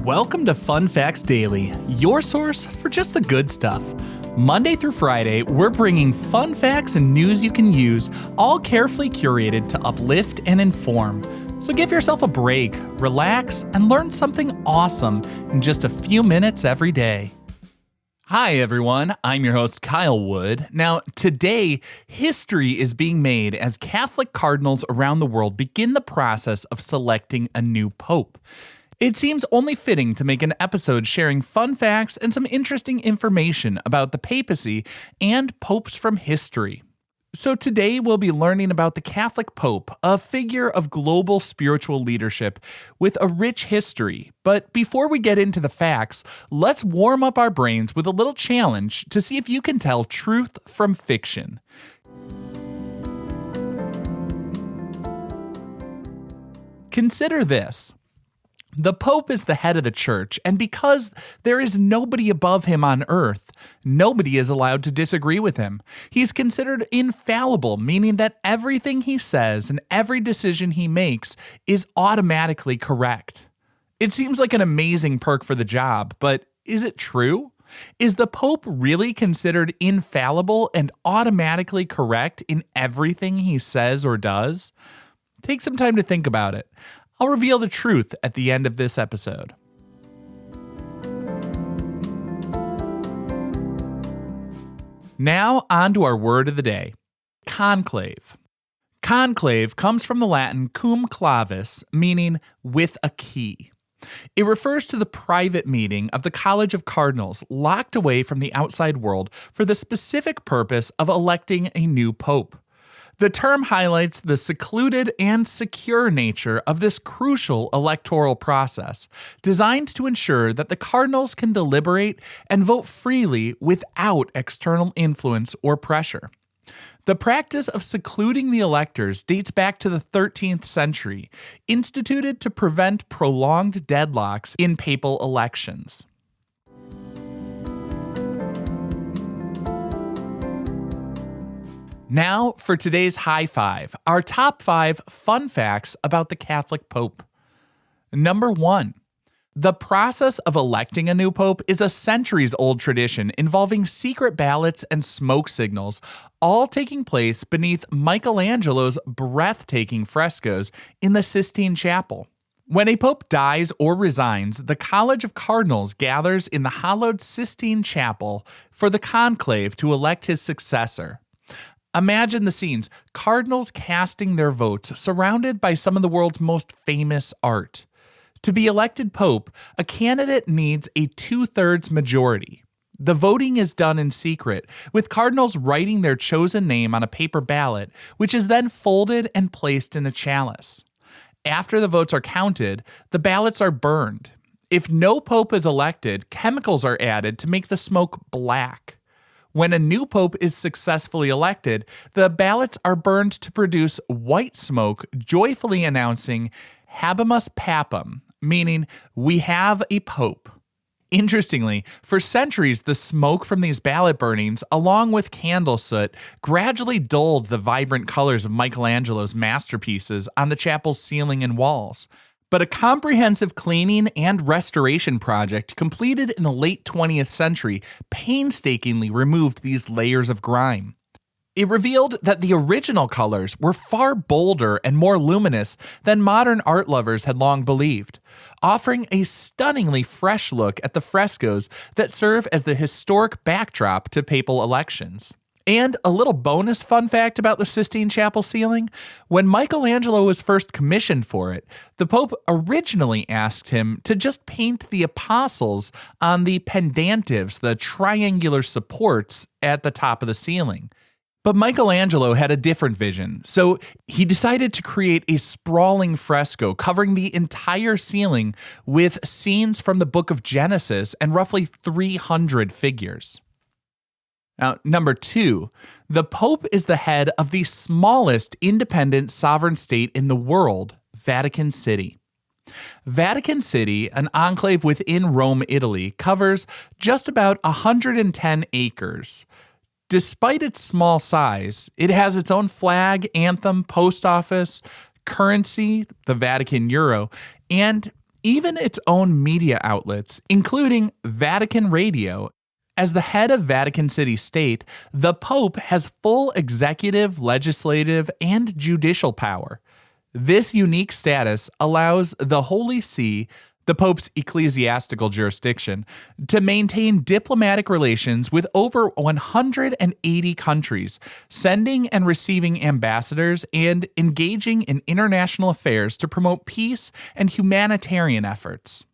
Welcome to Fun Facts Daily, your source for just the good stuff. Monday through Friday, we're bringing fun facts and news you can use, all carefully curated to uplift and inform. So give yourself a break, relax, and learn something awesome in just a few minutes every day. Hi everyone, I'm your host Kyle Wood. Now today, history is being made as Catholic cardinals around the world begin the process of selecting a new pope. It seems only fitting to make an episode sharing fun facts and some interesting information about the papacy and popes from history. So today we'll be learning about the Catholic Pope, a figure of global spiritual leadership with a rich history. But before we get into the facts, let's warm up our brains with a little challenge to see if you can tell truth from fiction. Consider this. The Pope is the head of the church, and because there is nobody above him on earth, nobody is allowed to disagree with him. He's considered infallible, meaning that everything he says and every decision he makes is automatically correct. It seems like an amazing perk for the job, but is it true? Is the Pope really considered infallible and automatically correct in everything he says or does? Take some time to think about it. I'll reveal the truth at the end of this episode. Now, on to our word of the day, conclave. Conclave comes from the Latin cum clavis, meaning with a key. It refers to the private meeting of the College of Cardinals locked away from the outside world for the specific purpose of electing a new pope. The term highlights the secluded and secure nature of this crucial electoral process, designed to ensure that the cardinals can deliberate and vote freely without external influence or pressure. The practice of secluding the electors dates back to the 13th century, instituted to prevent prolonged deadlocks in papal elections. Now for today's high five, our top 5 fun facts about the Catholic Pope. Number 1. The process of electing a new pope is a centuries-old tradition involving secret ballots and smoke signals, all taking place beneath Michelangelo's breathtaking frescoes in the Sistine Chapel. When a pope dies or resigns, the College of Cardinals gathers in the hallowed Sistine Chapel for the conclave to elect his successor. Imagine the scenes, cardinals casting their votes, surrounded by some of the world's most famous art. To be elected pope, a candidate needs a 2/3 majority. The voting is done in secret, with cardinals writing their chosen name on a paper ballot, which is then folded and placed in a chalice. After the votes are counted, the ballots are burned. If no pope is elected, chemicals are added to make the smoke black. When a new pope is successfully elected, the ballots are burned to produce white smoke, joyfully announcing Habemus Papam, meaning we have a pope. Interestingly, for centuries, the smoke from these ballot burnings, along with candle soot, gradually dulled the vibrant colors of Michelangelo's masterpieces on the chapel's ceiling and walls. But a comprehensive cleaning and restoration project completed in the late 20th century painstakingly removed these layers of grime. It revealed that the original colors were far bolder and more luminous than modern art lovers had long believed, offering a stunningly fresh look at the frescoes that serve as the historic backdrop to papal elections. And a little bonus fun fact about the Sistine Chapel ceiling, when Michelangelo was first commissioned for it, the Pope originally asked him to just paint the apostles on the pendentives, the triangular supports at the top of the ceiling. But Michelangelo had a different vision, so he decided to create a sprawling fresco covering the entire ceiling with scenes from the book of Genesis and roughly 300 figures. Now, number 2, the Pope is the head of the smallest independent sovereign state in the world, Vatican City. Vatican City, an enclave within Rome, Italy, covers just about 110 acres. Despite its small size, it has its own flag, anthem, post office, currency, the Vatican euro, and even its own media outlets, including Vatican Radio. As the head of Vatican City state, the Pope has full executive, legislative, and judicial power. This unique status allows the Holy See, the Pope's ecclesiastical jurisdiction, to maintain diplomatic relations with over 180 countries, sending and receiving ambassadors and engaging in international affairs to promote peace and humanitarian efforts.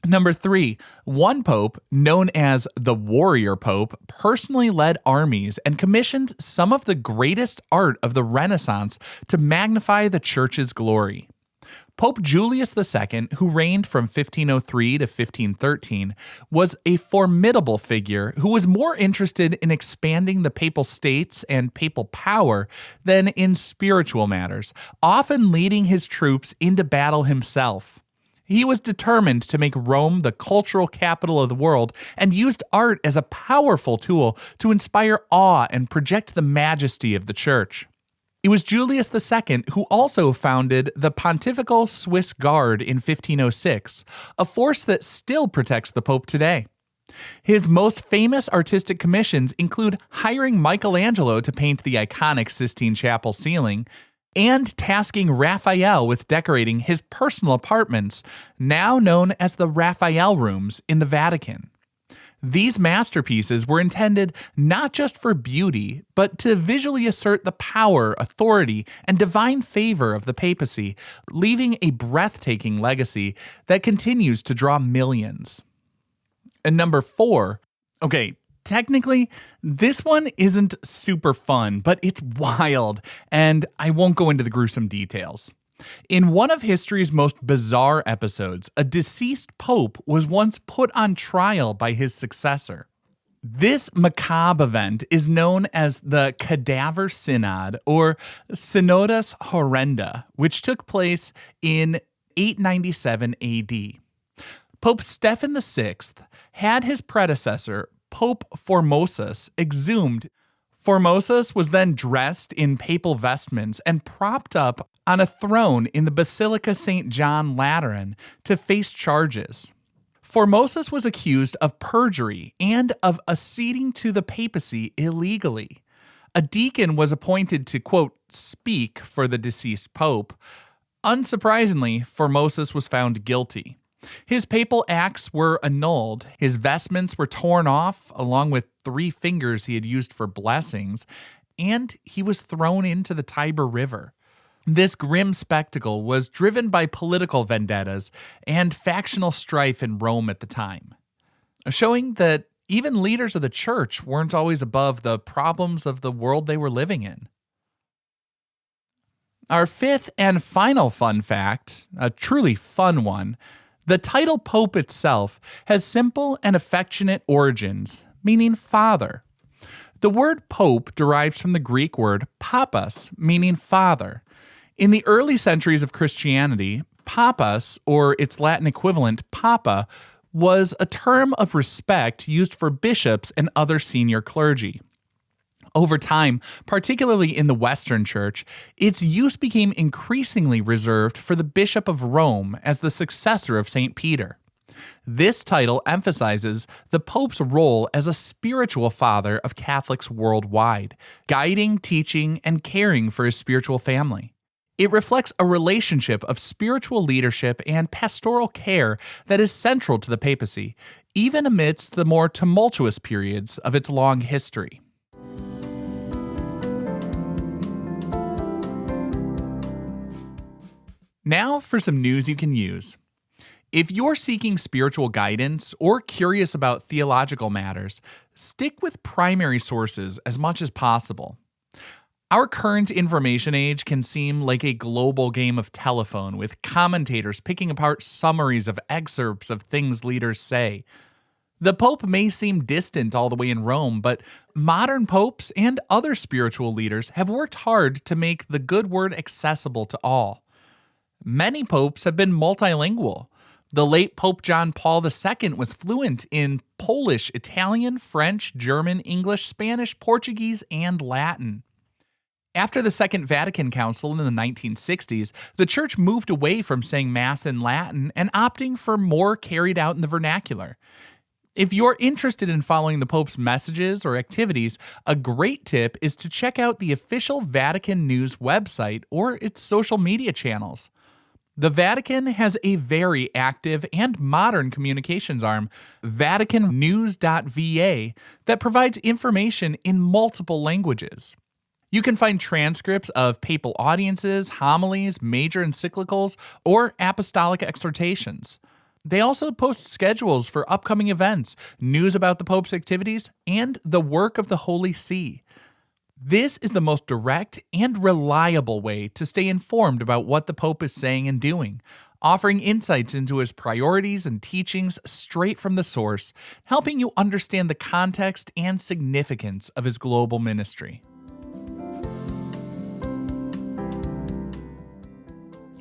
Number 3, one pope, known as the Warrior Pope, personally led armies and commissioned some of the greatest art of the Renaissance to magnify the Church's glory. Pope Julius II, who reigned from 1503 to 1513, was a formidable figure who was more interested in expanding the papal states and papal power than in spiritual matters, often leading his troops into battle himself. He was determined to make Rome the cultural capital of the world and used art as a powerful tool to inspire awe and project the majesty of the Church. It was Julius II who also founded the Pontifical Swiss Guard in 1506, a force that still protects the Pope today. His most famous artistic commissions include hiring Michelangelo to paint the iconic Sistine Chapel ceiling, and tasking Raphael with decorating his personal apartments, now known as the Raphael Rooms in the Vatican. These masterpieces were intended not just for beauty, but to visually assert the power, authority, and divine favor of the papacy, leaving a breathtaking legacy that continues to draw millions. And number 4, technically, this one isn't super fun, but it's wild, and I won't go into the gruesome details. In one of history's most bizarre episodes, a deceased pope was once put on trial by his successor. This macabre event is known as the Cadaver Synod, or Synodus Horrenda, which took place in 897 AD. Pope Stephen VI had his predecessor, Pope Formosus, exhumed. Formosus was then dressed in papal vestments and propped up on a throne in the Basilica St. John Lateran to face charges. Formosus was accused of perjury and of acceding to the papacy illegally. A deacon was appointed to, quote, speak for the deceased pope. Unsurprisingly, Formosus was found guilty. His papal acts were annulled, his vestments were torn off, along with 3 fingers he had used for blessings, and he was thrown into the Tiber River. This grim spectacle was driven by political vendettas and factional strife in Rome at the time, showing that even leaders of the church weren't always above the problems of the world they were living in. Our 5th and final fun fact, a truly fun one, the title Pope itself has simple and affectionate origins, meaning father. The word Pope derives from the Greek word papas, meaning father. In the early centuries of Christianity, papas, or its Latin equivalent, papa, was a term of respect used for bishops and other senior clergy. Over time, particularly in the Western Church, its use became increasingly reserved for the Bishop of Rome as the successor of St. Peter. This title emphasizes the Pope's role as a spiritual father of Catholics worldwide, guiding, teaching, and caring for his spiritual family. It reflects a relationship of spiritual leadership and pastoral care that is central to the papacy, even amidst the more tumultuous periods of its long history. Now for some news you can use. If you're seeking spiritual guidance or curious about theological matters, stick with primary sources as much as possible. Our current information age can seem like a global game of telephone, with commentators picking apart summaries of excerpts of things leaders say. The Pope may seem distant all the way in Rome, but modern popes and other spiritual leaders have worked hard to make the good word accessible to all. Many popes have been multilingual. The late Pope John Paul II was fluent in Polish, Italian, French, German, English, Spanish, Portuguese, and Latin. After the Second Vatican Council in the 1960s, the Church moved away from saying Mass in Latin and opting for more carried out in the vernacular. If you're interested in following the Pope's messages or activities, a great tip is to check out the official Vatican News website or its social media channels. The Vatican has a very active and modern communications arm, VaticanNews.va, that provides information in multiple languages. You can find transcripts of papal audiences, homilies, major encyclicals, or apostolic exhortations. They also post schedules for upcoming events, news about the Pope's activities, and the work of the Holy See. This is the most direct and reliable way to stay informed about what the Pope is saying and doing, offering insights into his priorities and teachings straight from the source, helping you understand the context and significance of his global ministry.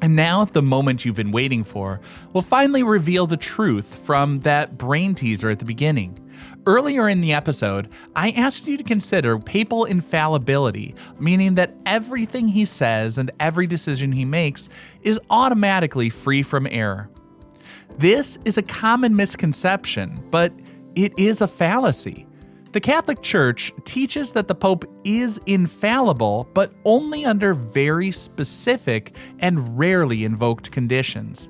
And now, the moment you've been waiting for, will finally reveal the truth from that brain teaser at the beginning. Earlier in the episode, I asked you to consider papal infallibility, meaning that everything he says and every decision he makes is automatically free from error. This is a common misconception, but it is a fallacy. The Catholic Church teaches that the Pope is infallible, but only under very specific and rarely invoked conditions.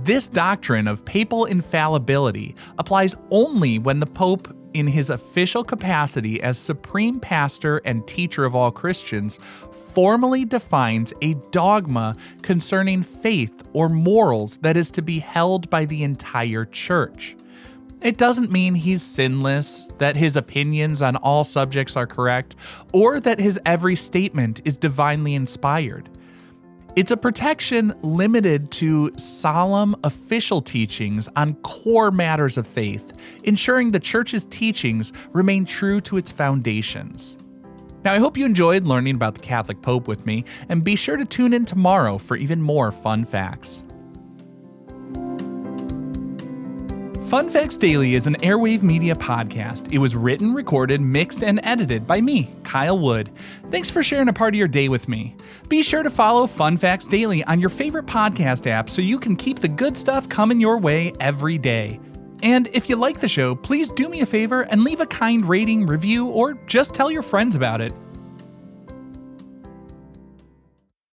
This doctrine of papal infallibility applies only when the Pope, in his official capacity as supreme pastor and teacher of all Christians, formally defines a dogma concerning faith or morals that is to be held by the entire Church. It doesn't mean he's sinless, that his opinions on all subjects are correct, or that his every statement is divinely inspired. It's a protection limited to solemn official teachings on core matters of faith, ensuring the Church's teachings remain true to its foundations. Now, I hope you enjoyed learning about the Catholic Pope with me, and be sure to tune in tomorrow for even more fun facts. Fun Facts Daily is an Airwave Media podcast. It was written, recorded, mixed, and edited by me, Kyle Wood. Thanks for sharing a part of your day with me. Be sure to follow Fun Facts Daily on your favorite podcast app so you can keep the good stuff coming your way every day. And if you like the show, please do me a favor and leave a kind rating, review, or just tell your friends about it.